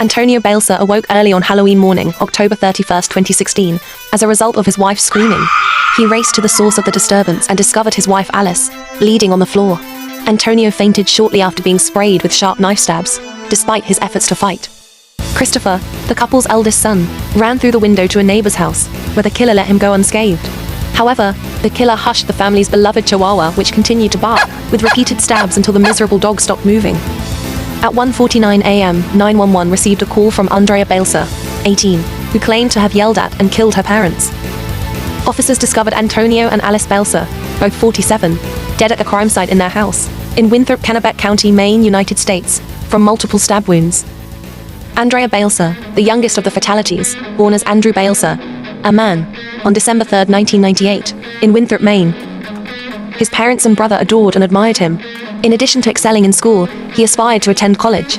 Antonio BALCER awoke early on Halloween morning, October 31st, 2016, as a result of his wife's screaming. He raced to the source of the disturbance and discovered his wife Alice, bleeding on the floor. Antonio fainted shortly after being sprayed with sharp knife stabs, despite his efforts to fight. Christopher, the couple's eldest son, ran through the window to a neighbor's house, where the killer let him go unscathed. However, the killer hushed the family's beloved Chihuahua, which continued to bark, with repeated stabs until the miserable dog stopped moving. At 1:49 a.m., 911 received a call from ANDREA BALCER, 18, who claimed to have yelled at and killed her parents. Officers discovered Antonio and Alice BALCER, both 47, dead at a crime site in their house, in Winthrop, Kennebec County, Maine, United States, from multiple stab wounds. ANDREA BALCER, the youngest of the fatalities, born as Andrew BALCER, a man, on December 3, 1998, in Winthrop, Maine. His parents and brother adored and admired him. In addition to excelling in school, he aspired to attend college.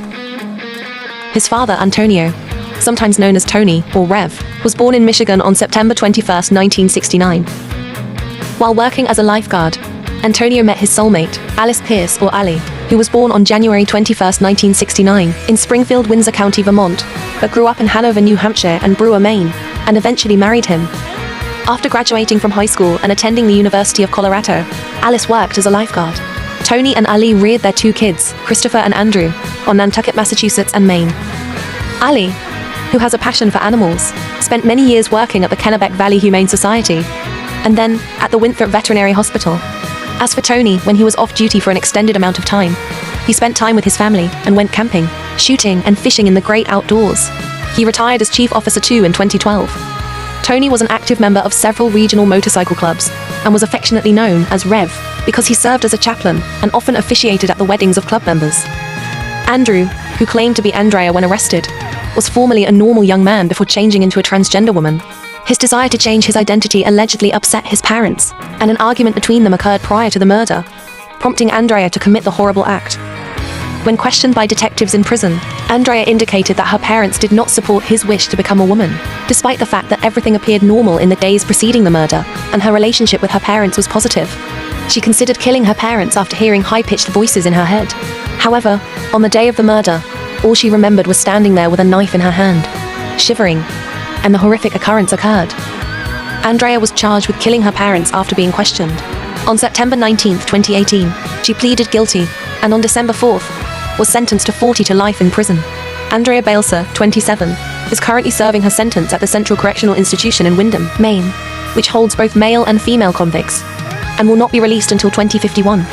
His father, Antonio, sometimes known as Tony, or Rev, was born in Michigan on September 21, 1969. While working as a lifeguard, Antonio met his soulmate, Alice Pierce, or Ali, who was born on January 21, 1969, in Springfield, Windsor County, Vermont, but grew up in Hanover, New Hampshire and Brewer, Maine, and eventually married him. After graduating from high school and attending the University of Colorado, Alice worked as a lifeguard. Tony and Ali reared their two kids, Christopher and Andrew, on Nantucket, Massachusetts and Maine. Ali, who has a passion for animals, spent many years working at the Kennebec Valley Humane Society, and then at the Winthrop Veterinary Hospital. As for Tony, when he was off duty for an extended amount of time, he spent time with his family and went camping, shooting and fishing in the great outdoors. He retired as Chief Officer 2 in 2012. Tony was an active member of several regional motorcycle clubs and was affectionately known as Rev because he served as a chaplain and often officiated at the weddings of club members. Andrew, who claimed to be Andrea when arrested, was formerly a normal young man before changing into a transgender woman. His desire to change his identity allegedly upset his parents, and an argument between them occurred prior to the murder, prompting Andrea to commit the horrible act. When questioned by detectives in prison, Andrea indicated that her parents did not support his wish to become a woman, despite the fact that everything appeared normal in the days preceding the murder, and her relationship with her parents was positive. She considered killing her parents after hearing high-pitched voices in her head. However, on the day of the murder, all she remembered was standing there with a knife in her hand, shivering, and the horrific occurrence occurred. Andrea was charged with killing her parents after being questioned. On September 19, 2018, she pleaded guilty, and on December 4th, was sentenced to 40 to life in prison. Andrea BALCER, 27, is currently serving her sentence at the Central Correctional Institution in Windham, Maine, which holds both male and female convicts, and will not be released until 2051.